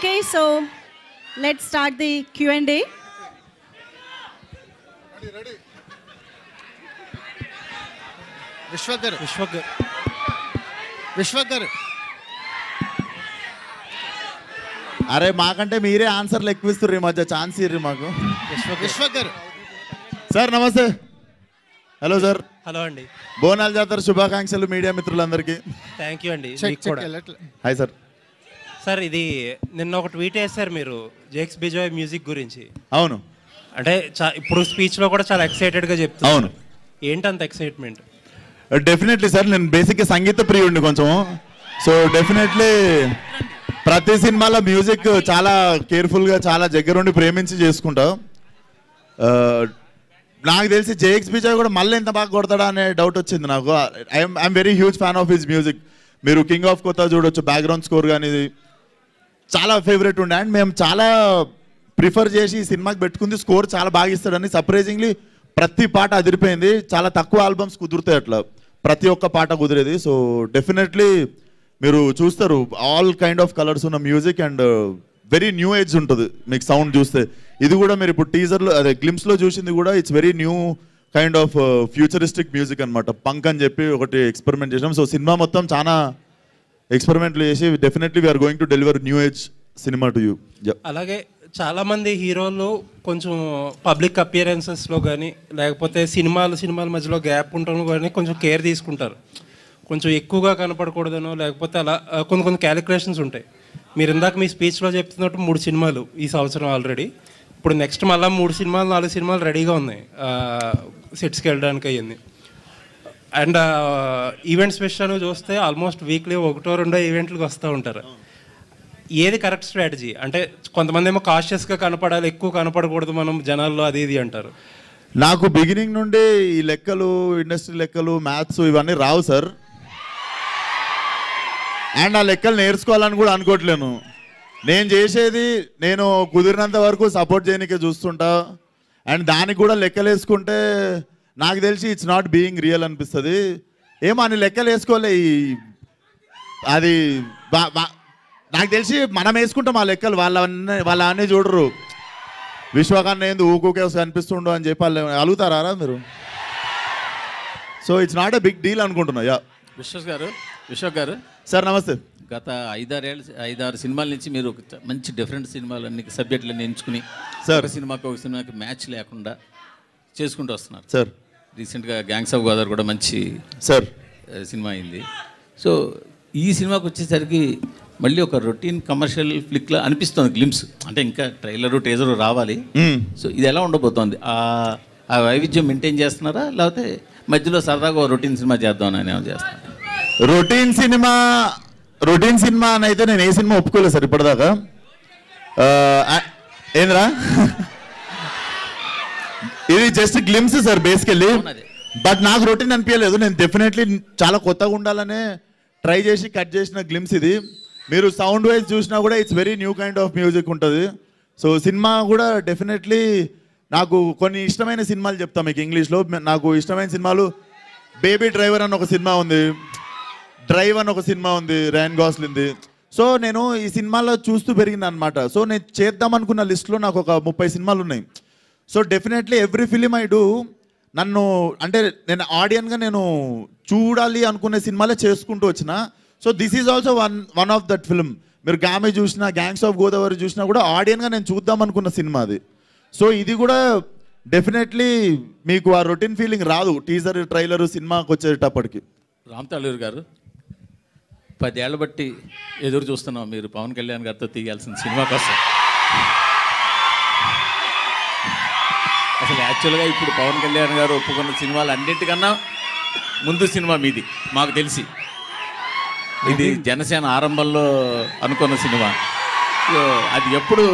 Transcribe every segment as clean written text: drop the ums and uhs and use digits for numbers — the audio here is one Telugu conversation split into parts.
Okay, so let's start the Q&A. Ready. విశ్వకర్ అరే మాకంటే మీరే ఆన్సర్లు ఎక్కువ ఇస్తుర్రు ఈ మధ్య ఛాన్స్ ఇర్రి మాకు. విశ్వకర్ సార్ నమస్తే. Hello sir. హలో అండి. బోనాల జాతర శుభాకాంక్షలు మీడియా మిత్రులందరికీ. థ్యాంక్ యూ అండి. Hi sir. సార్ ఇది నిన్న ఒక ట్వీట్ వేశారు మీరు జేక్స్ బిజాయ్ మ్యూజిక్ గురించి. అవును. అంటే ఇప్పుడు స్పీచ్లో కూడా చాలా ఎక్సైటెడ్గా చెప్తాను. అవును. ఏంటంత ఎక్సైట్మెంట్? డెఫినెట్లీ సార్, నేను బేసిక్గా సంగీత ప్రియుడిని కొంచెం. సో డెఫినెట్లీ ప్రతి సినిమాలో మ్యూజిక్ చాలా కేర్ఫుల్గా చాలా దగ్గరుండి ప్రేమించి చేసుకుంటా. నాకు తెలిసి జేఎక్స్ బిజాయ్ కూడా మళ్ళీ ఎంత బాగా కొడతాడా అనే డౌట్ వచ్చింది నాకు. I'm very huge fan of his music. మీరు కింగ్ ఆఫ్ కొత్త చూడొచ్చు, బ్యాక్గ్రౌండ్ స్కోర్ కానీ చాలా ఫేవరెట్ ఉండే. అండ్ మేము చాలా ప్రిఫర్ చేసి ఈ సినిమాకి పెట్టుకుంది. స్కోర్ చాలా బాగా ఇస్తాడని. సర్ప్రైజింగ్లీ ప్రతి పాట అదిరిపోయింది. చాలా తక్కువ ఆల్బమ్స్ కుదురుతాయి అట్లా, ప్రతి ఒక్క పాట కుదిరేది. సో డెఫినెట్లీ మీరు చూస్తారు ఆల్ కైండ్ ఆఫ్ కలర్స్ ఉన్న music and very new age ఉంటుంది మీకు సౌండ్ చూస్తే. ఇది కూడా మీరు ఇప్పుడు టీజర్లో అదే గ్లిమ్స్లో చూసింది కూడా it's very new kind of futuristic music అనమాట. పంక్ అని చెప్పి ఒకటి ఎక్స్పెరిమెంట్ చేసాం. సో సినిమా మొత్తం చాలా ఎక్స్పెరిమెంట్లు చేసి definitely we are going to deliver new age cinema to you. అలాగే చాలామంది హీరోలు కొంచెం పబ్లిక్ అపియరెన్సెస్లో కానీ లేకపోతే సినిమాల మధ్యలో గ్యాప్ ఉండడం కానీ కొంచెం కేర్ తీసుకుంటారు. కొంచెం ఎక్కువగా కనపడకూడదనో లేకపోతే అలా కొన్ని క్యాలిక్యులేషన్స్ ఉంటాయి. మీరు ఇందాక మీ స్పీచ్లో చెప్తున్నట్టు 3 సినిమాలు ఈ సంవత్సరం ఆల్రెడీ. ఇప్పుడు నెక్స్ట్ మళ్ళీ 3 సినిమాలు 4 సినిమాలు రెడీగా ఉన్నాయి సెట్స్కి వెళ్ళడానికి అయ్యింది. అండ్ ఈవెంట్స్ విషయాన్ని చూస్తే ఆల్మోస్ట్ వీక్లీ 1-2 ఈవెంట్లకు వస్తూ ఉంటారు. ఏది కరెక్ట్ స్ట్రాటజీ? అంటే కొంతమంది ఏమో కాషియస్గా కనపడాలి, ఎక్కువ కనపడకూడదు మనం జనాల్లో, అది ఇది అంటారు. నాకు బిగినింగ్ నుండి ఈ లెక్కలు, ఇండస్ట్రీ లెక్కలు, మ్యాథ్స్ ఇవన్నీ రావు సార్. అండ్ ఆ లెక్కలు నేర్చుకోవాలని కూడా అనుకోవట్లేను. నేను చేసేది నేను కుదిరినంత వరకు సపోర్ట్ చేయడానికే చూస్తుంటా. అండ్ దానికి కూడా లెక్కలు వేసుకుంటే నాకు తెలిసి ఇట్స్ నాట్ బీయింగ్ రియల్ అనిపిస్తుంది. ఏమో అని లెక్కలు వేసుకోలే. అది నాకు తెలిసి మనం వేసుకుంటాం ఆ లెక్కలు, వాళ్ళ అన్నీ చూడరు. విశ్వకన్నా ఏంది ఊకే కనిపిస్తుండో అని చెప్పి వాళ్ళు అలుగుతారా మీరు? So it's not a big deal అనుకుంటున్నా. యా విశ్వక్ గారు సార్ నమస్తే. గత 5-6 సినిమాల నుంచి మీరు మంచి డిఫరెంట్ సినిమాలు అన్ని సబ్జెక్టులన్నీ ఎంచుకుని సార్ ఒక సినిమాకి మ్యాచ్ లేకుండా చేసుకుంటూ వస్తున్నారు సార్. రీసెంట్గా గ్యాంగ్స్ ఆఫ్ గోదావరి కూడా మంచి సార్ సినిమా అయింది. సో ఈ సినిమాకి వచ్చేసరికి మళ్ళీ ఒక రొటీన్ కమర్షియల్ ఫ్లిక్లా అనిపిస్తుంది గ్లిమ్స్. అంటే ఇంకా ట్రైలరు టీజరు రావాలి. సో ఇది ఎలా ఉండబోతోంది? ఆ వైవిధ్యం మెయింటైన్ చేస్తున్నారా లేకపోతే మధ్యలో సరదాగా రొటీన్ సినిమా చేద్దామని ఏమైనా చేస్తారా? రొటీన్ సినిమా అని అయితే నేను ఏ సినిమా ఒప్పుకోలేదు సార్ ఇప్పటిదాకా. ఏంద్రా ఇది just glimpse sir basically. But నాకు రొటీన్ అనిపించలేదు. నేను డెఫినెట్లీ చాలా కొత్తగా ఉండాలనే ట్రై చేసి కట్ చేసిన గ్లిమ్స్ ఇది. మీరు సౌండ్ వైజ్ చూసినా కూడా it's very new kind of music ఉంటుంది. సో సినిమా కూడా డెఫినెట్లీ నాకు కొన్ని ఇష్టమైన సినిమాలు చెప్తాను మీకు ఇంగ్లీష్లో. నాకు ఇష్టమైన సినిమాలు బేబీ డ్రైవర్ అని ఒక సినిమా ఉంది, డ్రైవ్ అని ఒక సినిమా ఉంది రైన్ గాస్లింది. సో నేను ఈ సినిమాలో చూస్తూ పెరిగింది అనమాట. సో నేను చేద్దాం అనుకున్న లిస్ట్లో నాకు ఒక 30 సినిమాలు ఉన్నాయి. So definitely every film I do నన్ను అంటే నేను ఆడియన్గా నేను చూడాలి అనుకునే సినిమాలే చేసుకుంటూ వచ్చిన. So this is also one of that film. మీరు గామి చూసినా, గ్యాంగ్స్ ఆఫ్ గోదావరి చూసినా కూడా ఆడియన్గా నేను చూద్దాం అనుకున్న సినిమా అది. సో ఇది కూడా డెఫినెట్లీ మీకు ఆ రొటీన్ ఫీలింగ్ రాదు టీజర్ ట్రైలర్ సినిమాకి వచ్చేటప్పటికి. రామ్ తాళూరు గారు 10 ఏళ్ళ బట్టి ఎదురు చూస్తున్నాం మీరు పవన్ కళ్యాణ్ గారితో తీయాల్సిన సినిమా కోసం. అసలు యాక్చువల్గా ఇప్పుడు పవన్ కళ్యాణ్ గారు ఒప్పుకున్న సినిమాలు అన్నింటికన్నా ముందు సినిమా మీది మాకు తెలిసి. ఇది జనసేన ఆరంభంలో అనుకున్న సినిమా. అది ఎప్పుడు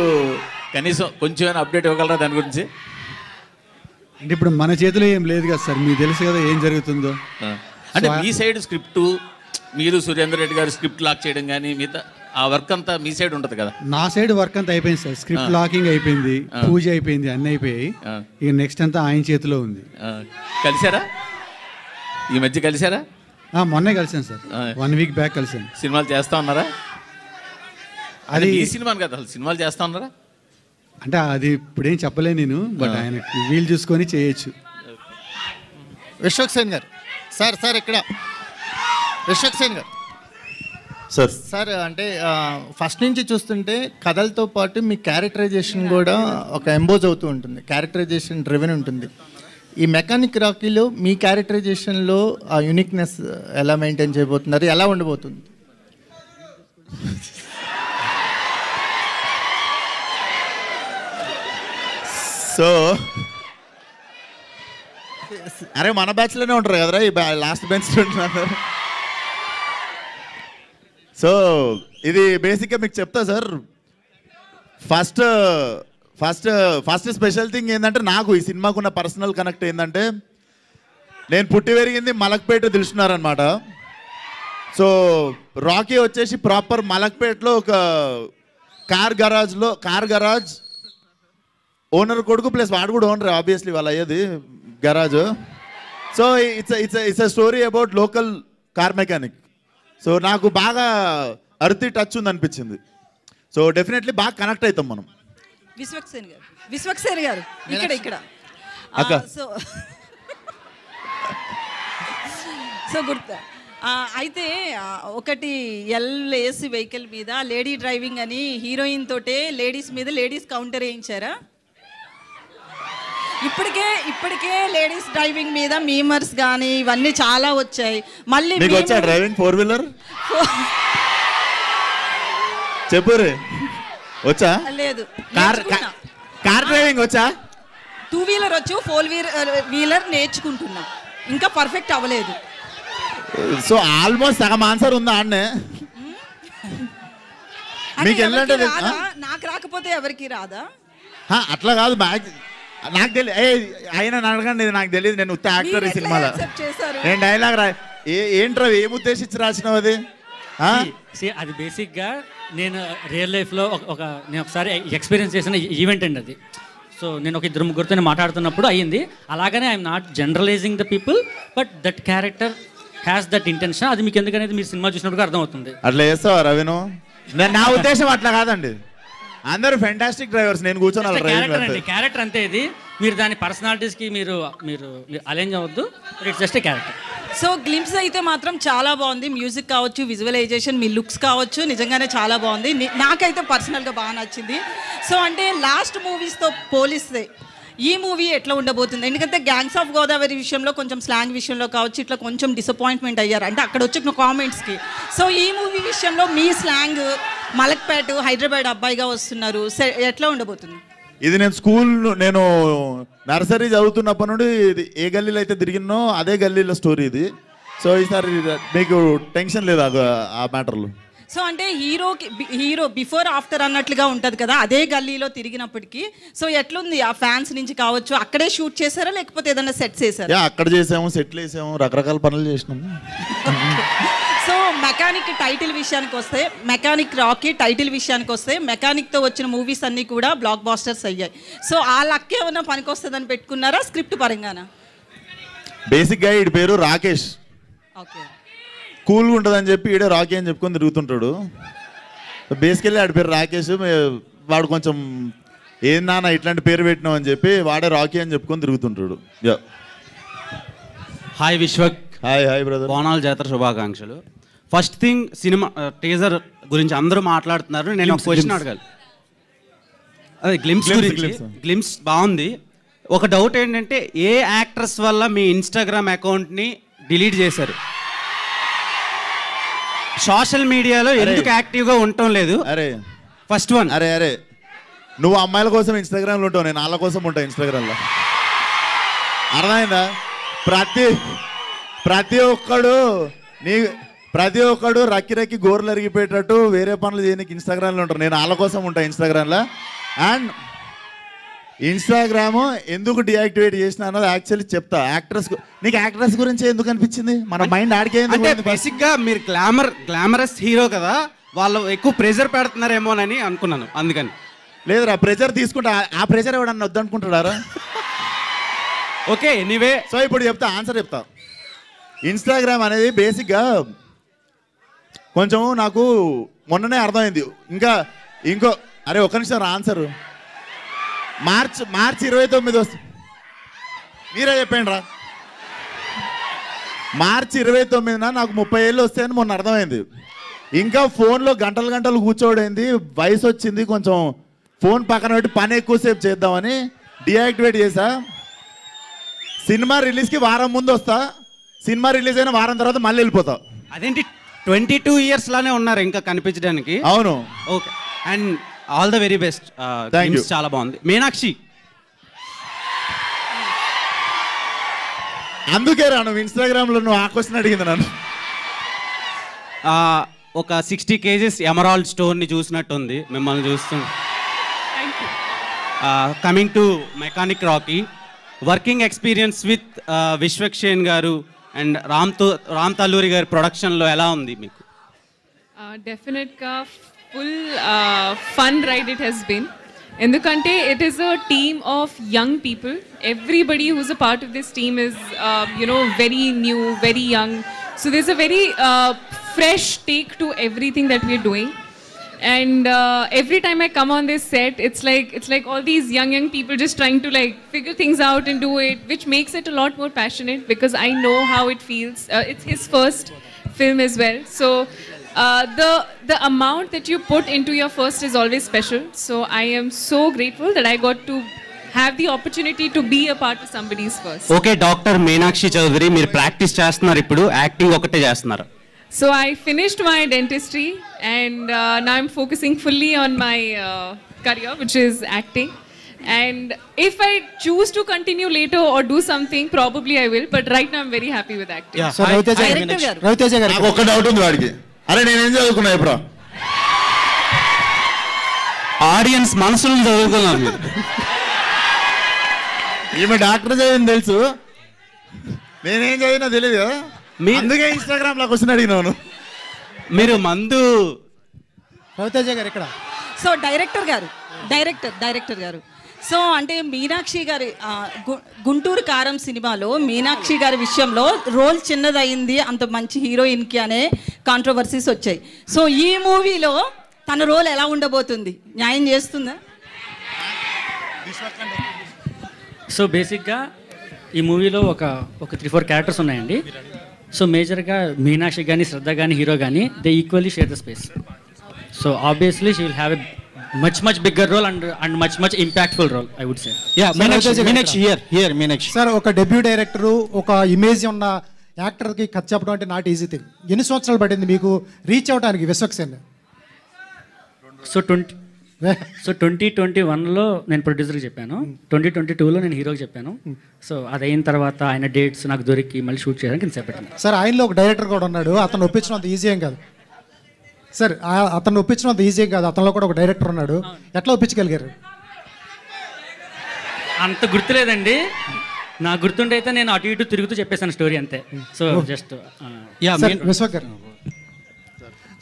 కనీసం కొంచెమైనా అప్డేట్ ఇవ్వగలరా దాని గురించి? అంటే ఇప్పుడు మన చేతిలో ఏం లేదు కదా సార్, మీకు తెలుసు కదా ఏం జరుగుతుందో. అంటే మీ సైడ్ స్క్రిప్టు, మీరు సురేందర్ రెడ్డి గారు స్క్రిప్ట్ లాక్ చేయడం కానీ మిగతా ఆ వర్క్ అంతా మీ సైడ్ ఉంటుంది కదా? నా సైడ్ వర్క్ అంతా అయిపోయింది సార్. స్క్రిప్ట్ లాకింగ్ అయిపోయింది, పూజ అయిపోయింది, అన్నీ అయిపోయాయి. ఇక నెక్స్ట్ అంతా ఆయన చేతిలో ఉంది. కలిసారా ఈ మధ్య? కలిసారా? మొన్నే కలిసాను సార్, 1 వీక్ బ్యాక్ కలిసాను. సినిమాలు చేస్తా ఉన్నారా? అది ఈ సినిమాని కదా, అసలు సినిమాలు చేస్తా ఉన్నారా? అంటే అది ఇప్పుడేం చెప్పలే నేను, బట్ ఆయన వీలు చూసుకొని చేయొచ్చు. విశ్వక్ సేన్ గారు సార్ ఇక్కడ విశ్వక్ సేన్ గారు సార్ అంటే ఫస్ట్ నుంచి చూస్తుంటే కథలతో పాటు మీ క్యారెక్టరైజేషన్ కూడా ఒక ఎంబోజ్ అవుతూ ఉంటుంది, క్యారెక్టరైజేషన్ డ్రివెన్ ఉంటుంది. ఈ మెకానిక్ రాకీలో మీ క్యారెక్టరైజేషన్లో ఆ యూనిక్నెస్ ఎలా మెయింటైన్ చేయబోతున్నారు, ఎలా ఉండబోతుంది? సో అరే మన బ్యాచ్లోనే ఉంటారు కదరా ఈ లాస్ట్ బెంచ్ ఉంటున్నారు. సో ఇది బేసిక్గా మీకు చెప్తా sir. First first first special thing ఏంటంటే, నాకు ఈ సినిమాకున్న పర్సనల్ కనెక్ట్ ఏంటంటే, నేను పుట్టి పెరిగింది మలక్పేట తెలుసుకున్నారనమాట. సో రాకీ వచ్చేసి ప్రాపర్ మలక్పేటలో ఒక కార్ గరాజ్ ఓనర్ కొడుకు ప్లస్ వాడు కూడా ఓనర్, ఆబ్వియస్లీ వాళ్ళు అయ్యేది garage. So it's a story about local car mechanic. So నాకు బాగా అర్తి టచ్ ఉంది అనిపించింది. సో డెఫినెట్లీ బాగా కనెక్ట్ అవుతాం మనం. విశ్వక్ సేన్ గారు ఇక్కడ అక్క. సో గుర్తు అయితే ఒకటి ఏసీ వెహికల్ మీద లేడీ డ్రైవింగ్ అని హీరోయిన్ తోటే లేడీస్ మీద లేడీస్ కౌంటర్ వేయించారా? ఇప్పటికే లేడీస్ డ్రైవింగ్ మీద మీమర్స్ కానీ ఇవన్నీ చాలా వచ్చాయి. మళ్ళీ డ్రైవింగ్ 4-wheeler చెప్పు రే, వచ్చా? లేదు, కార్ డ్రైవింగ్ వచ్చా? 2-wheeler వచ్చు, 4-wheeler నేర్చుకుంటున్నా, ఇంకా పర్ఫెక్ట్ అవ్వలేదు. సో ఆల్మోస్ట్ సగం ఆన్సర్ ఉందా అన్నే? మీకు ఏంటంటే నాకు రాకపోతే ఎవరికి రాదా? అట్లా కాదు, నాకు తెలియదు. అయినా అడగండి, నాకు తెలియదు. నేను ఉత్త యాక్టర్ ఈ సినిమాలో. నేను డైలాగ్ ఏంట్రా ఏం ఉద్దేశించి రాసినావు అది? అది బేసిక్గా నేను రియల్ లైఫ్లో నేను ఒకసారి ఎక్స్పీరియన్స్ చేసిన ఈవెంట్ అండి అది. సో నేను ఒక 2-3 మాట్లాడుతున్నప్పుడు అయ్యింది. అలాగనే I'm not generalising the people, but that character has that intention. అది మీకు ఎందుకనేది మీరు సినిమా చూసినప్పుడు అర్థమవుతుంది. అట్లా చేస్తావా రవిను? నా ఉద్దేశం అట్లా కాదండి, అందరూ ఫెంటాస్టిక్ డ్రైవర్స్. నేను కూర్చొని క్యారెక్టర్ అంతే. ఇది మీరు దాని పర్సనాలిటీస్కి మీరు అలైన్ అవ్వద్దు. It's just a character. So glimpse అయితే మాత్రం చాలా బాగుంది. మ్యూజిక్ కావచ్చు, విజువలైజేషన్, మీ లుక్స్ కావచ్చు, నిజంగానే చాలా బాగుంది. నాకైతే పర్సనల్గా బాగా నచ్చింది. సో అంటే లాస్ట్ మూవీస్తో పోలిస్తే ఈ మూవీ ఎట్లా ఉండబోతుంది? ఎందుకంటే గ్యాంగ్స్ ఆఫ్ గోదావరి విషయంలో కొంచెం స్లాంగ్ విషయంలో కావచ్చు ఇట్లా కొంచెం డిసప్పాయింట్మెంట్ అయ్యారు, అంటే అక్కడ వచ్చిన కామెంట్స్కి. సో ఈ మూవీ విషయంలో మీ స్లాంగ్, మలక్పేట హైదరాబాద్ అబ్బాయిగా వస్తున్నారు, ఎట్లా ఉండబోతుంది? ఇది నేను నర్సరీ చదువుతున్నప్పటి నుండి ఇది ఏ గల్లీలో అయితే తిరిగినో అదే గల్లీలో స్టోరీ ఇది. సో ఈసారి మీకు టెన్షన్ లేదు ఆ మ్యాటర్లో. సో అంటే హీరో బిఫోర్ ఆఫ్టర్ అన్నట్లుగా ఉంటుంది కదా, అదే గల్లీలో తిరిగినప్పటికీ. సో ఎట్లుంది ఆ ఫ్యాన్స్ నుంచి కావచ్చు? అక్కడే షూట్ చేశారా లేకపోతే ఏదైనా సెట్ చేశారా? అక్కడ చేసాము, సెట్లు వేసాము, రకరకాల పనులు చేసినాము. సో మెకానిక్ టైటిల్ విషయానికి వస్తే, మెకానిక్ రాకీ టైటిల్ విషయానికి వస్తే, మెకానిక్తో వచ్చిన మూవీస్ అన్నీ కూడా బ్లాక్ బాస్టర్స్ అయ్యాయి. సో ఆ లక్ ఏమన్నా పనికి వస్తుందని పెట్టుకున్నారా స్క్రిప్ట్ పరంగానా? బేసిక్గా ఈడి పేరు రాకేష్, ఓకే, కూల్గా ఉంటుందని చెప్పి ఈడే రాకీ అని చెప్పుకొని తిరుగుతుంటాడు. బేసికల్లీ ఆడి పేరు రాకేష్. వాడు కొంచెం ఏం నాన్న ఇట్లాంటి పేరు పెట్టినావు అని చెప్పి వాడే రాకీ అని చెప్పుకొని తిరుగుతుంటాడు. హాయ్ విశ్వక్. Hi brother. బోనాల జాతర శుభాకాంక్షలు. ఫస్ట్ థింగ్, సినిమా టీజర్ గురించి అందరూ మాట్లాడుతున్నారు. నేను ఒక క్వశ్చన్ అడగాలి. అదే గ్లిమ్స్ గురించి. గ్లిమ్స్ బాగుంది. ఒక డౌట్ ఏంటంటే, ఏ యాక్ట్రెస్ వల్ల మీ ఇన్స్టాగ్రామ్ అకౌంట్ని డిలీట్ చేశారు? సోషల్ మీడియాలో ఎందుకు యాక్టివ్గా ఉండటం లేదు? అరే ఫస్ట్ వన్. అరే నువ్వు అమ్మాయిల కోసం ఇన్స్టాగ్రామ్లో ఉంటావు, నేను వాళ్ళ కోసం ఉంటాను ఇన్స్టాగ్రామ్లో. అర్థమైందా? ప్రతి ఒక్కడు రక్కి గోర్లు అరిగిపోయేటట్టు వేరే పనులు చేయడానికి ఇన్స్టాగ్రామ్లో ఉంటారు. నేను వాళ్ళ కోసం ఉంటాను ఇన్స్టాగ్రామ్లో. అండ్ ఇన్స్టాగ్రామ్ ఎందుకు డియాక్టివేట్ చేసిన అన్నది యాక్చువల్లీ చెప్తా. నీకు యాక్ట్రెస్ గురించి ఎందుకు అనిపించింది? మన మైండ్ ఆడికే. అంటే బేసిక్గా మీరు గ్లామరస్ హీరో కదా, వాళ్ళు ఎక్కువ ప్రెజర్ పెడుతున్నారేమోనని అనుకున్నాను, అందుకని. లేదురా, ప్రెజర్ తీసుకుంటా. ఆ ప్రెజర్ ఎవడన్నా వద్దనుకుంటాడారా? Okay, anyway. సో ఇప్పుడు ఆన్సర్ చెప్తా. ఇన్స్టాగ్రామ్ అనేది బేసిక్గా కొంచెం నాకు మొన్ననే అర్థమైంది. ఇంకా ఇంకో అరే ఒక నిమిషం ఆన్సర్ మార్చ్ 29 వస్తుంది. మీరే చెప్పండి రా. మార్చి 29న నాకు 30 ఏళ్ళు వస్తాయని మొన్న అర్థమైంది. ఇంకా ఫోన్లో గంటలు గంటలు కూర్చోడైంది. వయసు వచ్చింది, కొంచెం ఫోన్ పక్కన పెట్టి పని ఎక్కువసేపు చేద్దామని డియాక్టివేట్ చేసా. సినిమా రిలీజ్కి వారం ముందు వస్తా, సినిమా రిలీజ్ అయిన వారం తర్వాత మళ్ళీ వెళ్ళిపోతా. అదేంటి 22 years లానే ఉన్నారు ఇంకా కనిపించడానికి? అవును. Okay, and all the very best. చాలా బాగుంది. మీనాక్షి, అందుకే రా నువ్వు ఇన్స్టాగ్రామ్లో నువ్వు ఆ క్వశ్చన్ అడిగింది నన్ను. ఒక 60 kgs ఎమరాల్డ్ స్టోన్ని చూసినట్టుంది మిమ్మల్ని చూస్తుంటే. Coming to mechanic Rocky, working experience with Vishwaksen గారు అండ్ రామ్ తల్లూరి గారి ప్రొడక్షన్లో ఎలా ఉంది మీకు? డెఫినెట్గా full fun ride it has been. ఎందుకంటే it is a team of young people. Everybody who's a part of this team is very new, very young. So there's a very fresh take to everything that we're doing. And every time I come on this set, it's like all these young people just trying to like figure things out and do it, which makes it a lot more passionate because I know how it feels. It's his first film as well, so the amount that you put into your first is always special. So I am so grateful that I got to have the opportunity to be a part of somebody's first. Okay, doctor Meenakshi Chaudhary, మీరు ప్రాక్టీస్ చేస్తున్నారు, ఇప్పుడు యాక్టింగ్ ఒకటే చేస్తున్నారు? So I finished my dentistry and now I'm focusing fully on my career, which is acting. And if I choose to continue later or do something, probably I will. But right now I'm very happy with acting. So Ravi Teja గారు నాకు ఒక్క డౌట్ ఉంది వాడికి. అరే నేనేం చదువుకున్నా ఇప్పుడు? ఆడియన్స్ మనసులను చదువుకున్నాను. ఈమె డాక్టర్ చదివింది తెలుసు, నేనేం చదివినా తెలియదు కదా, అందుకే ఇన్స్టాగ్రామ్ లో క్వశ్చన్ అడిగినాను. మీరు మందు రవితేజ గారు ఇక్కడ. సో డైరెక్టర్ గారు సో అంటే మీనాక్షి గారి గుంటూరు కారం సినిమాలో మీనాక్షి గారి విషయంలో రోల్ చిన్నదయింది అంత మంచి హీరోయిన్కి అనే కాంట్రవర్సీస్ వచ్చాయి. సో ఈ మూవీలో తన రోల్ ఎలా ఉండబోతుంది? న్యాయం చేస్తుందా? సో బేసిక్గా ఈ మూవీలో ఒక 3-4 క్యారెక్టర్స్ ఉన్నాయండి. సో మేజర్గా మీనాక్షి కానీ శ్రద్ధ కానీ హీరో కానీ they equally share the space. So obviously she will have a much bigger role and much impactful role, I would say. Yeah, Meenakshi. Sir, ఒక డెబ్యూ డైరెక్టర్, ఒక ఇమేజ్ ఉన్న యాక్టర్కి కథ చెప్పడం అంటే నాట్ ఈజీ థింగ్. ఎన్ని సంవత్సరాలు పట్టింది మీకు రీచ్ అవడానికి విశ్వక్సేన్? సో 2021లో నేను ప్రొడ్యూసర్కి చెప్పాను, 2022లో నేను హీరోకి చెప్పాను. సో అది అయిన తర్వాత ఆయన డేట్స్ నాకు దొరికి మళ్ళీ షూట్ చేయడానికి నేను చెప్పాను. సార్, ఆయనలో ఒక డైరెక్టర్ కూడా ఉన్నాడు, అతను ఒప్పించడం అంత ఈజీ ఏం కాదు సార్. అతను ఒప్పించడం అంత ఈజీ కాదు, అతనిలో కూడా ఒక డైరెక్టర్ ఉన్నాడు. ఎట్లా ఒప్పించగలిగారు? అంత గుర్తులేదండి, నా గుర్తుండే అయితే నేను అటు ఇటు తిరుగుతూ చెప్పేసాను స్టోరీ అంతే. సో జస్ట్ విశ్వక్ గారు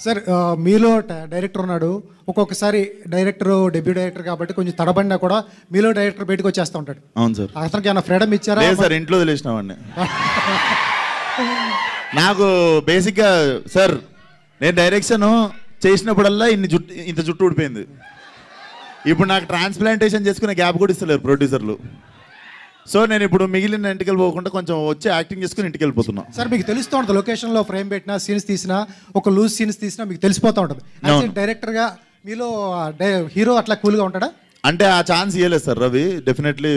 సార్, మీలో డైరెక్టర్ ఉన్నాడు. ఒక్కొక్కసారి డైరెక్టర్ డెబ్యూ డైరెక్టర్ కాబట్టి కొంచెం తడబడినా కూడా మీలో డైరెక్టర్ బయటకు వచ్చేస్తూ ఉంటాడు. అవును సార్. అతనికి ఏమైనా ఫ్రీడమ్ ఇచ్చారా? సార్, ఇంట్లో తెలిసినామండి. నాకు బేసిక్గా సార్, నేను డైరెక్షన్ చేసినప్పుడల్లా ఇంత జుట్టు ఊడిపోయింది. ఇప్పుడు నాకు ట్రాన్స్ప్లాంటేషన్ చేసుకునే గ్యాప్ కూడా ఇస్తలేరు ప్రొడ్యూసర్లు. సో నేను ఇప్పుడు మిగిలిన ఇంటికి పోకుండా కొంచెం వచ్చి యాక్టింగ్ చేసుకుని ఇంటికి వెళ్ళిపోతున్నా. సార్, మీకు తెలుస్తూ ఉంటుంది లొకేషన్లో ఫ్రేమ్ పెట్టినా, సీన్స్ తీసినా, ఒక లూజ్ సీన్స్ తీసినా మీకు తెలిసిపోతూ ఉంటుంది. డైరెక్టర్గా మీలో హీరో అట్లా కూల్గా ఉంటాడా? అంటే ఆ ఛాన్స్ ఇవ్వలేదు సార్ రవి. డెఫినెట్లీ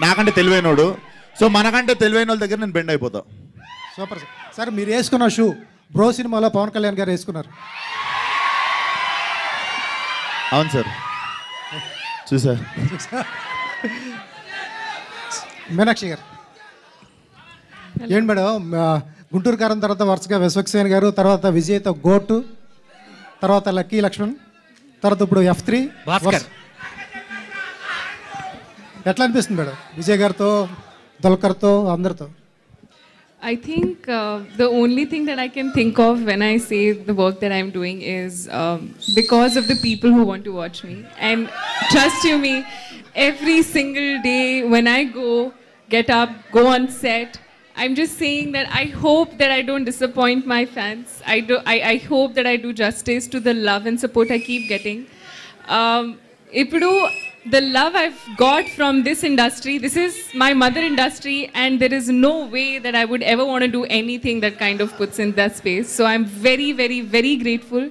నాకంటే తెలివైనోడు. సో మనకంటే తెలివైన వాళ్ళ దగ్గర నేను బెండ్ అయిపోతా. Super sir. సార్, మీరు వేసుకున్న షూ బ్రో సినిమాలో పవన్ కళ్యాణ్ గారు వేసుకున్నారు. అవును సార్, చూసా. మీనాక్షి గారు ఏంటి మేడం, గుంటూరు కారం తర్వాత వరుసగా విశ్వక్సేన్ గారు, తర్వాత విజయ్తో గోటు, తర్వాత లక్కీ లక్ష్మణ్, తర్వాత ఇప్పుడు F3 భాస్కర్. ఎట్లా అనిపిస్తుంది మేడం విజయ్ గారితో, దుల్కర్తో, అందరితో? I think the only thing that I can think of when I say the work that I'm doing is because of the people who want to watch me. And trust you me, every single day when I get up, go on set, I'm just saying that I hope that I don't disappoint my fans. I hope that I do justice to the love and support I keep getting. Ipudu, the love I've got from this industry, this is my mother industry, and there is no way that I would ever want to do anything that kind of puts in that space. So I'm very, very, very grateful.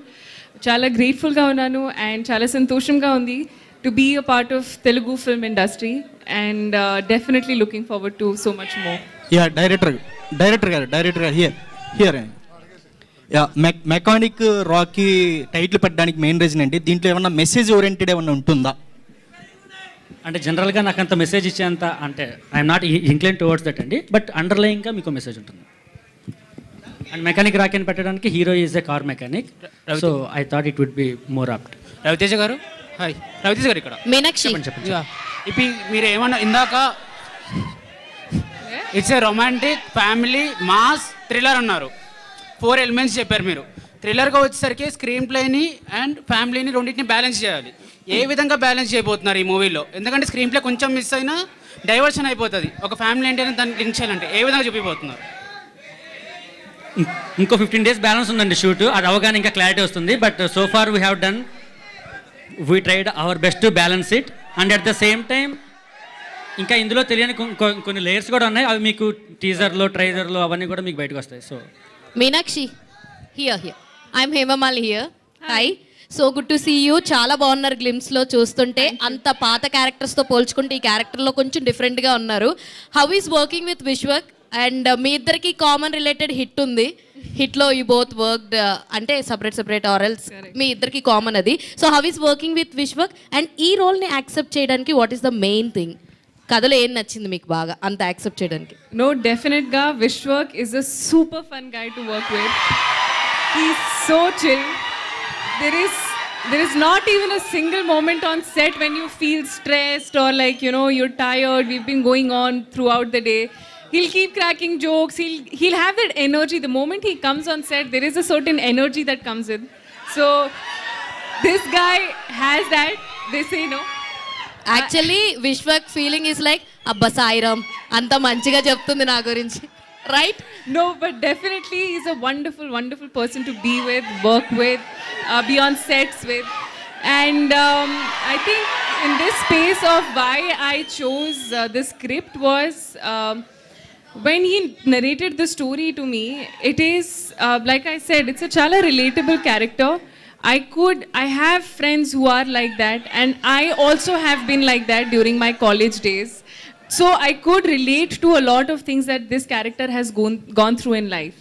Chala grateful ga unnanu and chala santosham ga undi to be a part of Telugu film industry, and definitely looking forward to so much more. Yeah, director here. Mechanic Rocky title పెట్టడానికి మెయిన్ రీజన్ ఏంటి? దీంట్లో ఏమన్నా మెసేజ్ ఓరియంటెడ్ ఏమన్నా ఉంటుందా? అంటే జనరల్గా నాకు అంత మెసేజ్ ఇచ్చేంత అంటే I'm not incline towards that అండి, బట్ అండర్లైన్గా మీకు మెసేజ్ ఉంటుంది. అండ్ మెకానిక్ రాకీ అని పెట్టడానికి hero is a car mechanic, so I thought it would be more apt. Ravi Teja గారు, హాయ్. రవితేజ గారు ఇక్కడ. మీనాక్షి ఇప్పుడు మీరు ఏమన్నా ఇందాక it's a romantic family mass thriller అన్నారు. 4 ఎలిమెంట్స్ చెప్పారు మీరు. థ్రిల్లర్గా వచ్చేసరికి స్క్రీన్ ప్లేని అండ్ ఫ్యామిలీని రెండింటిని బ్యాలెన్స్ చేయాలి. ఏ విధంగా బ్యాలెన్స్ చేయబోతున్నారు ఈ మూవీలో? ఎందుకంటే స్క్రీన్ ప్లే కొంచెం మిస్ అయినా డైవర్షన్ అయిపోతుంది. ఒక ఫ్యామిలీ అంటే దాన్ని లింక్ చేయాలంటే ఏ విధంగా చూపిపోతున్నారు? ఇంకో 15 days బ్యాలెన్స్ ఉందండి షూట్, అది అవగానే ఇంకా క్లారిటీ వస్తుంది. But so far we have done, we tried our best to balance it, and at the same time ఇంకా ఇందులో తెలియని కొన్ని లేయర్స్ కూడా ఉన్నాయి. అవి మీకు టీజర్లో ట్రైలర్లో అవన్నీ కూడా మీకు బయటకు వస్తాయి. So Meenakshi here I'm Hemamali here. Hi, so good to see you. చాలా బాగున్నారు గ్లిమ్స్లో చూస్తుంటే. అంత పాత క్యారెక్టర్స్తో పోల్చుకుంటే ఈ క్యారెక్టర్లో కొంచెం డిఫరెంట్గా ఉన్నారు. How is working with Vishwak? And మీ ఇద్దరికి కామన్ రిలేటెడ్ హిట్ ఉంది. హిట్లో యూ బోత్ వర్క్డ్ అంటే సపరేట్ ఆర్ ఎల్స్ మీ ఇద్దరికి కామన్ అది. So how is working with Vishwak and ఈ రోల్ని యాక్సెప్ట్ చేయడానికి what is the main thing? కథలో ఏం నచ్చింది మీకు బాగా అంత యాక్సెప్ట్ చేయడానికి? No, definitely Vishwak is a super fun guy to work with. He's so chill. There is not even a single moment on set when you feel stressed or like, you know, you're tired. We've been going on throughout the day. He'll keep cracking jokes. He'll have that energy. The moment he comes on set, there is a certain energy that comes in. So this guy has that. They say no. Actually Vishwak feeling is like అబ్బా సాయిరామ్ అంత మంచిగా చెప్తుంది నా గురించి, right? No, but definitely he's a wonderful, wonderful person to be with, work with, be on sets with. And I think in this space of why I chose this script was when he narrated the story to me, it is, like I said, it's a chala relatable character. I have friends who are like that, and I also have been like that during my college days. So I could relate to a lot of things that this character has gone through in life.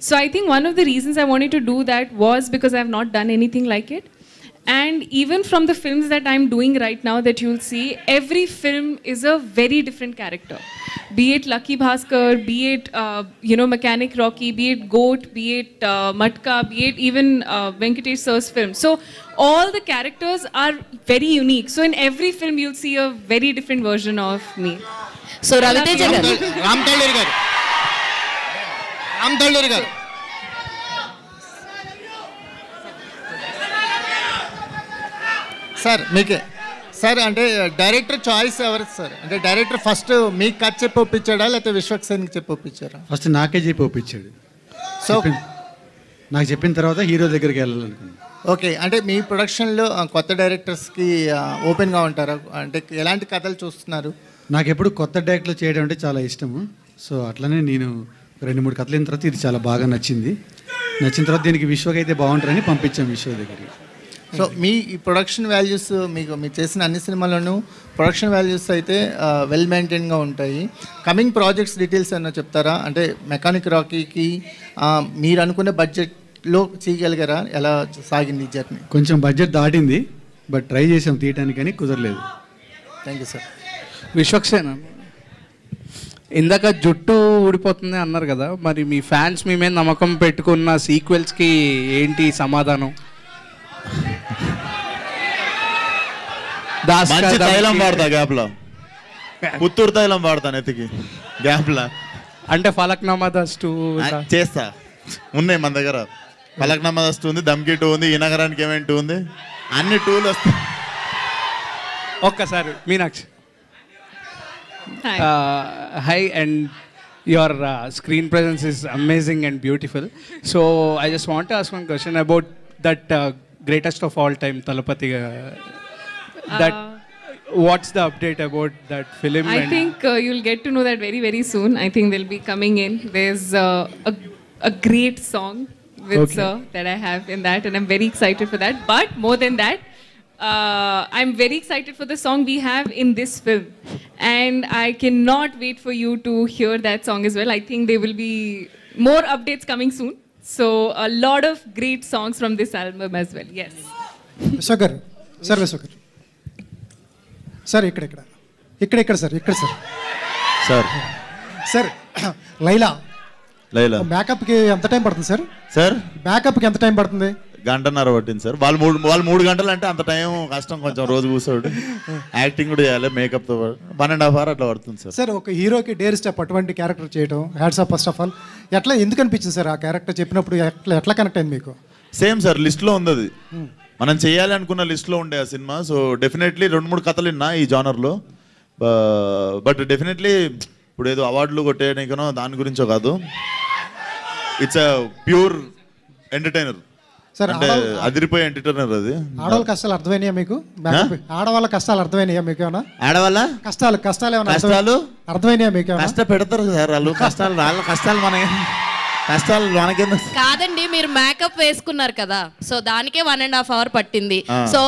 So I think one of the reasons I wanted to do that was because I have not done anything like it. And even from the films that I'm doing right now that you'll see, every film is a very different character. Be it Lucky Bhaskar, be it, Mechanic Rocky, be it Goat, be it Matka, be it even Venkatesh Sir's film. So all the characters are very unique. So in every film you'll see a very different version of me. So Raviteja garu, Ram Talluri garu. Sir మీకే సార్, అంటే డైరెక్టర్ చాయిస్ ఎవరు సార్? అంటే డైరెక్టర్ ఫస్ట్ మీకు కథ చెప్పి ఒప్పించాడా లేకపోతే విశ్వక్ సేన్కి చెప్పి ఒప్పించారా? ఫస్ట్ నాకే చెప్పి ఒప్పించాడు. సో నాకు చెప్పిన తర్వాత హీరో దగ్గరికి వెళ్ళాలనుకున్నాను. ఓకే, అంటే మీ ప్రొడక్షన్లో కొత్త డైరెక్టర్స్కి ఓపెన్గా ఉంటారా? అంటే ఎలాంటి కథలు చూస్తున్నారు? నాకు ఎప్పుడు కొత్త డైరెక్టర్లు చేయడం అంటే చాలా ఇష్టము. సో అట్లనే నేను 2-3 కథలు అయిన తర్వాత ఇది చాలా బాగా నచ్చింది. నచ్చిన తర్వాత దీనికి విశ్వక్ అయితే బాగుంటారని పంపించాం విశ్వ దగ్గరికి. సో మీ ఈ ప్రొడక్షన్ వాల్యూస్ మీరు చేసిన అన్ని సినిమాల్లోనూ ప్రొడక్షన్ వాల్యూస్ అయితే వెల్ మెయింటైన్గా ఉంటాయి. కమింగ్ ప్రాజెక్ట్స్ డీటెయిల్స్ ఏమన్నా చెప్తారా? అంటే మెకానిక్ రాకీకి మీరు అనుకునే బడ్జెట్లో చేయగలిగారా? ఎలా సాగింది జర్నీ? కొంచెం బడ్జెట్ దాటింది, బట్ ట్రై చేసాం తీయటానికి, కానీ కుదరలేదు. Thank you sir. Vishwak Sen, ఇందాక జుట్టు ఊడిపోతుంది అన్నారు కదా, మరి మీ ఫ్యాన్స్ మీ మీద నమ్మకం పెట్టుకున్న సీక్వెల్స్కి ఏంటి సమాధానం? మంచి తైలం వాడతా గ్యాప్లో, పుత్తూరు తైలం వాడతాను ఎత్తికి గ్యాప్లో. అంటే ఫలక్నామా దస్ట్ చేస్తా, ఉన్నాయి మన దగ్గర. ఫలక్నామా దస్ట్ ఉంది, దమ్కి 2 ఉంది, ఈ నగరానికి ఏమేమి 2 ఉంది, అన్ని 2లు వస్తాయి. ఒక్కసారి Meenakshi. Hi, and your screen presence is amazing and beautiful. So I just want to ask one question about that greatest of all time, Talapati that what's the update about that film? I think you'll get to know that very, very soon. I think they'll be coming in. There's a great song with Sir that I have in that, and I'm very excited for that. But more than that, I'm very excited for the song we have in this film. And I cannot wait for you to hear that song as well. I think there will be more updates coming soon. So a lot of great songs from this album as well. Yes. విశ్వకర్ సార్, విశ్వకర్ సార్, ఇక్కడ sir, sir sir Laila Laila మేకప్కి ఎంత టైం పడుతుంది సార్? సార్ మేకప్కి ఎంత టైం పడుతుంది? గంటన్నర పట్టింది సార్. వాళ్ళు 3 గంటలు అంటే అంత టైం కష్టం, కొంచెం రోజు కూర్చోడు, యాక్టింగ్ కూడా చేయాలి, మేకప్తో 1.5 hours అట్లా పడుతుంది సార్. సార్ ఒక హీరోకి డేర్ స్టెప్ అటువంటి క్యారెక్టర్ చేయడం hats off. First of all ఎట్లా ఎందుకు అనిపించింది సార్ ఆ క్యారెక్టర్ చెప్పినప్పుడు? ఎట్లా కనెక్ట్ అయింది మీకు? సేమ్ సార్, లిస్ట్లో ఉంది అది, మనం చేయాలి అనుకున్న లిస్ట్లో ఉండే ఆ సినిమా. సో డెఫినెట్లీ 2-3 కథలు విన్నా ఈ జానర్లో. బట్ డెఫినెట్లీ ఇప్పుడు ఏదో అవార్డులు కొట్టేయడానికనో దాని గురించో కాదు, ఇట్స్ అ ప్యూర్ ఎంటర్టైనర్. అంటే అదిరిపోయే ఎంటర్టైనర్ అది. ఆడవాళ్ళ కష్టాలు అర్థమైనాయా మీకు? ఆడవాళ్ళ కష్టాలు అర్థమైనాయా మీకు? ఏమన్నా ఆడవాళ్ళ కష్టాలు అర్థమైనాయా మీకు? కష్టపెడతారు సార్ వాళ్ళు, కష్టాలు వాళ్ళ కష్టాలు మనకెందుకు? కాదండి, మీరు మేకప్ వేసుకున్నారు కదా, సో దానికే 1.5 hour పట్టింది. సో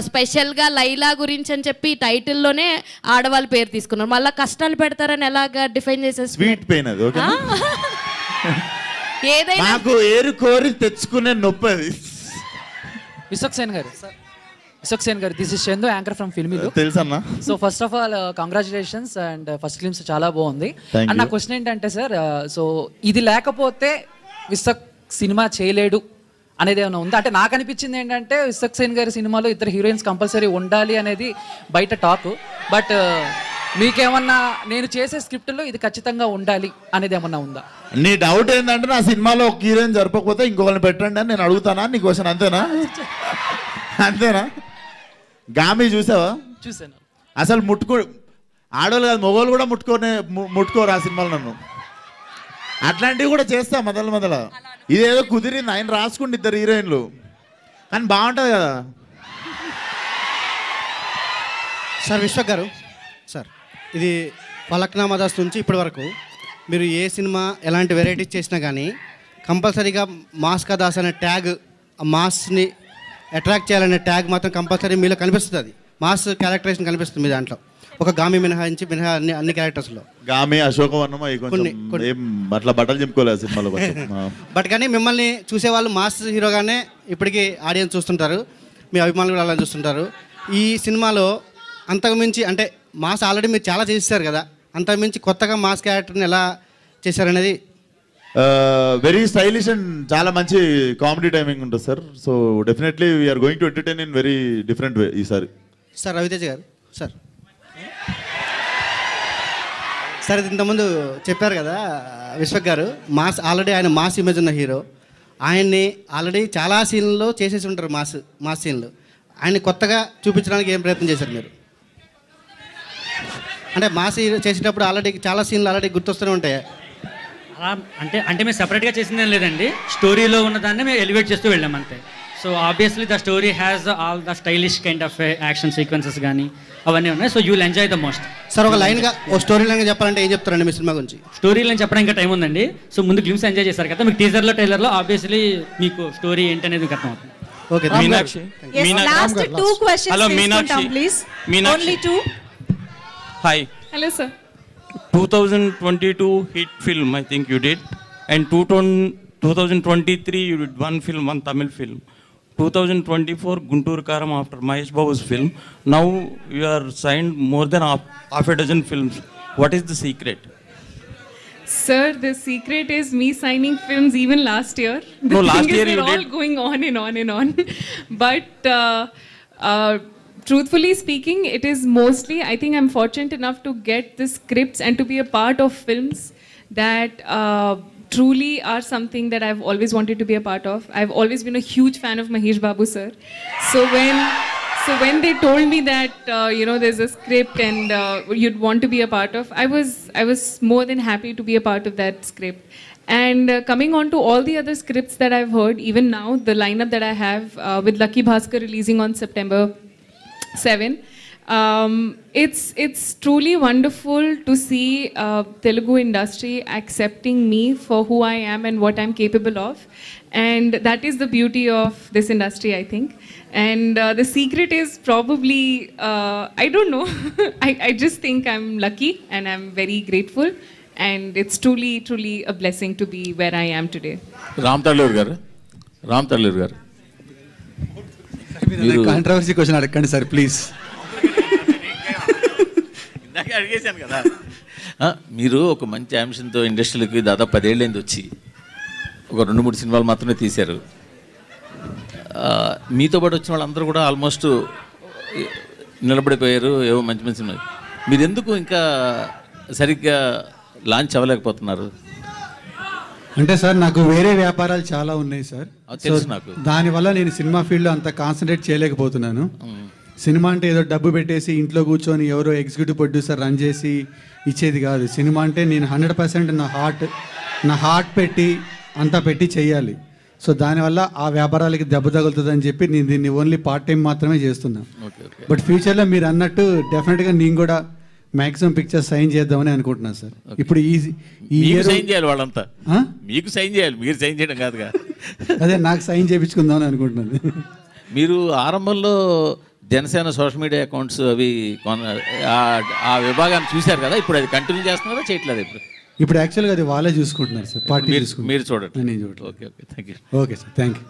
స్పెషల్ గా లైలా గురించి అని చెప్పి టైటిల్ లోనే ఆడవాళ్ళ పేరు తీసుకున్నారు. మళ్ళీ కష్టాలు పెడతారని ఎలాగా డిఫైన్ చేసేసి స్వీట్ పెయిన్ అది. ఓకే, ఏదైనా నాకు ఏరు కోరి తెచ్చుకునే నొప్పి అది. Vishwak Sen garu, this is Chandu, anchor from ఫిల్మీలో. తెలుసన్నా. So first of all congratulations, and first glimpse చాలా బాగుంది. అండ్ నా క్వశ్చన్ ఏంటంటే సార్, సో ఇది లేకపోతే విశ్వక్ సినిమా చేయలేడు అనేది ఏమైనా ఉందా? అంటే నాకు అనిపించింది ఏంటంటే విశ్వక్ సేన్ గారి సినిమాలో 2 హీరోయిన్స్ కంపల్సరీ ఉండాలి అనేది బయట టాక్. బట్ మీకేమన్నా నేను చేసే స్క్రిప్ట్లో ఇది ఖచ్చితంగా ఉండాలి అనేది ఏమన్నా ఉందా? నీ డౌట్ ఏంటంటే నా సినిమాలో ఒక హీరోయిన్ జరపకపోతే ఇంకొకరిని పెట్టండి అని నేను అడుగుతానా? నీ క్వశ్చన్ అంతేనా? అంతేనా? గామి చూసావా? చూసాను. అసలు ఆడవాళ్ళు కాదు, మగవాళ్ళు కూడా ముట్టుకోరు ఆ సినిమాలో నన్ను. అట్లాంటివి కూడా చేస్తా మొదల. ఇదేదో కుదిరింది, ఆయన రాసుకుంటే 2 హీరోయిన్లు, కానీ బాగుంటుంది కదా సార్. విశ్వక్ గారు సార్, ఇది ఫలక్నామా దాస్ నుంచి ఇప్పటి వరకు మీరు ఏ సినిమా ఎలాంటి వెరైటీస్ చేసినా కానీ కంపల్సరీగా మాస్ కా దాస్ అనే ట్యాగ్, మాస్ని అట్రాక్ట్ చేయాలనే ట్యాగ్ మాత్రం కంపల్సరీ మీలో కనిపిస్తుంది. అది మాస్ క్యారెక్టరైజేషన్ కనిపిస్తుంది మీ దాంట్లో, ఒక గామి మినహా అన్ని క్యారెక్టర్స్లో. గామి, అశోకవర్ణం అట్లా బట్టలు చెప్పుకోలేదు సినిమాలో. బట్ కానీ మిమ్మల్ని చూసేవాళ్ళు మాస్ హీరోగానే ఇప్పటికీ ఆడియన్స్ చూస్తుంటారు, మీ అభిమానులు కూడా అలా చూస్తుంటారు. ఈ సినిమాలో అంతకుమించి అంటే మాస్ ఆల్రెడీ మీరు చాలా చేశారు కదా, అంతకుమించి కొత్తగా మాస్ క్యారెక్టర్ని ఎలా చేశారనేది? వెరీ స్టైలిష్ అండ్ చాలా మంచి కామెడీ టైమింగ్ ఉంటుంది sir. So definitely we are going to entertain in very different way ఈసారి. సార్ రవితేజ గారు, సార్ ఇది ఇంతకుముందు చెప్పారు కదా విశ్వక్ గారు, మాస్ ఆల్రెడీ ఆయన మాస్ ఇమేజ్ ఉన్న హీరో, ఆయన్ని ఆల్రెడీ చాలా సీన్లలో చేసేసి ఉంటారు మాస్ సీన్లు. ఆయన్ని కొత్తగా చూపించడానికి ఏం ప్రయత్నం చేశారు మీరు? అంటే మాస్ చేసేటప్పుడు ఆల్రెడీ చాలా సీన్లు ఆల్రెడీ గుర్తొస్తూనే ఉంటాయి. అలా అంటే మేము సెపరేట్గా చేసిందేం లేదండి, స్టోరీలో ఉన్నదాన్ని మేము ఎలివేట్ చేస్తూ వెళ్ళాం అంతే. So obviously the story has all the stylish kind of action sequences కానీ అవన్నీ ఉన్నాయి. So you will enjoy the most. Sir ఒక లైన్గా ఓ స్టోరీ లైన్గా చెప్పాలంటే ఏం చెప్తారండి మీ సినిమా గురించి? స్టోరీ లైన్ చెప్పడానికి ఇంకా టైం ఉందండి. సో ముందు గ్లిమ్స్ ఎంజాయ్ చేశారు కదా, మీకు టీజర్లో ట్రైలర్లో ఆబ్వియస్లీ మీకు స్టోరీ ఏంటనేది మీకు అర్థమవుతుంది. Okay, Meenakshi. Last 2 questions. Hello Meenakshi. Please. Only 2. Hi. Hello sir. 2022 hit film I think you did, and 2023 you did one film, one Tamil film. 2024 Guntur Karam after Mahesh Babu's film. Now you are signed more than half a dozen films. What is the secret? Sir, the secret is me signing films even last year. The last thing year is, you they're all did. going on and on and on. But truthfully speaking, it is mostly, I think I'm fortunate enough to get the scripts and to be a part of films that truly are something that I've always wanted to be a part of. I've always been a huge fan of Mahesh Babu sir. So when they told me that there's a script and you'd want to be a part of, I was more than happy to be a part of that script. And coming on to all the other scripts that I've heard, even now the lineup that I have with Lucky Bhaskar releasing on September, 7. It's truly wonderful to see Telugu industry accepting me for who I am and what I'm capable of, and that is the beauty of this industry, I think. And the secret is probably I don't know. I just think I'm lucky and I'm very grateful, and it's truly a blessing to be where I am today. Ram Talluru గారు కాంట్రవర్సీ క్వశ్చన్ అడగండి సార్ ప్లీజ్. ఇందాక అడిగేశాను కదా. మీరు ఒక మంచి అంశంతో ఇండస్ట్రీలోకి దాదాపు 10 ఏళ్ళైంది వచ్చి ఒక 2-3 సినిమాలు మాత్రమే తీశారు. మీతో పాటు వచ్చిన వాళ్ళందరూ కూడా ఆల్మోస్ట్ నిలబడిపోయారు, ఏవో మంచి మంచి సినిమాలు. మీరు ఎందుకు ఇంకా సరిగ్గా లాంచ్ అవ్వలేకపోతున్నారు? అంటే సార్ నాకు వేరే వ్యాపారాలు చాలా ఉన్నాయి సార్. తెలుసు నాకు. దానివల్ల నేను సినిమా ఫీల్డ్లో అంత కాన్సన్ట్రేట్ చేయలేకపోతున్నాను. సినిమా అంటే ఏదో డబ్బు పెట్టేసి ఇంట్లో కూర్చొని ఎవరో ఎగ్జిక్యూటివ్ ప్రొడ్యూసర్ రన్ చేసి ఇచ్చేది కాదు. సినిమా అంటే నేను 100% నా హార్ట్ పెట్టి అంతా పెట్టి చేయాలి. సో దానివల్ల ఆ వ్యాపారాలకి దెబ్బ తగులుతుందని చెప్పి నేను దీన్ని ఓన్లీ పార్ట్ టైం మాత్రమే చేస్తున్నాను. బట్ ఫ్యూచర్లో మీరు అన్నట్టు డెఫినెట్గా నేను కూడా మ్యాక్సిమం పిక్చర్స్ సైన్ చేద్దామని అనుకుంటున్నాను సార్. ఇప్పుడు ఈ సైన్ చేయాలి వాళ్ళంతా, మీకు సైన్ చేయాలి, మీరు సైన్ చేయడం కాదుగా. అదే నాకు సైన్ చేయించుకుందామని అనుకుంటున్నాను. మీరు ఆరంభంలో జనసేన సోషల్ మీడియా అకౌంట్స్ అవి ఆ విభాగాన్ని చూశారు కదా, ఇప్పుడు అది కంటిన్యూ చేస్తున్నారా చేయట్లేదు? ఇప్పుడు యాక్చువల్గా అది వాళ్ళే చూసుకుంటున్నారు సార్, పార్టీ మీరు చూడండి. నేను చూడండి. Okay thank you. Okay sir, thank you.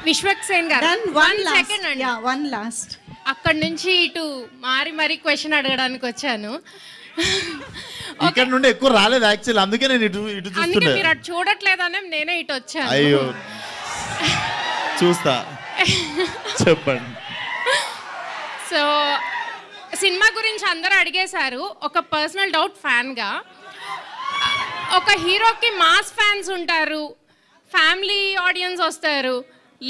Vishwaksen గారు one second అండి. one last. అక్కడ నుంచి ఇటు మారి క్వశ్చన్ అడగడానికి వచ్చాను. ఇక్కడ నుండి ఎక్కువ రాలేదు యాక్చువల్, అందుకే నేను ఇటు అందుకే చూస్తున్నా. మీరు అటు చూడట్లేదనే నేనే ఇటు వచ్చాను. అయ్యో చూస్తా, చెప్పండి. సో సినిమా గురించి అందరూ అడిగేశారు. ఒక పర్సనల్ డౌట్ ఫ్యాన్గా, ఒక హీరోకి మాస్ ఫ్యాన్స్ ఉంటారు, ఫ్యామిలీ ఆడియన్స్ వస్తారు,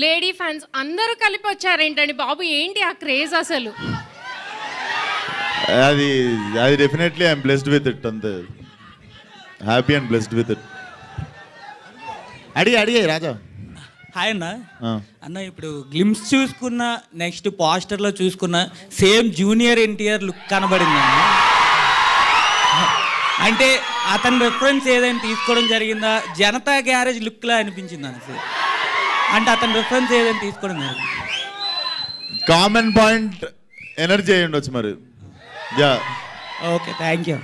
లేడీ ఫ్యాన్స్ అందరూ కలిపి వచ్చారు ఏంటండి బాబు, ఏంటి ఆ క్రేజ్ అసలు? అది definitely I'm blessed with it, అంతే happy and blessed with it. అడిగే రాజా. హాయ్ అన్న. అన్న ఇప్పుడు గ్లిమ్స్ చూసుకున్న, నెక్స్ట్ పోస్టర్లో చూసుకున్న సేమ్ జూనియర్ ఎన్టీఆర్ లుక్ కనబడింది అన్న. అంటే అతని రెఫరెన్స్ ఏదైనా తీసుకోవడం జరిగిందా? జనతా గ్యారేజ్ లుక్లా అనిపించింది అన్న సార్. అంటే అతని రెఫరెన్స్ ఏదైనా తీసుకోవడం జరిగింది? కామన్ పాయింట్ ఎనర్జీ అయ్యి ఉండొచ్చు మరి. Okay thank you.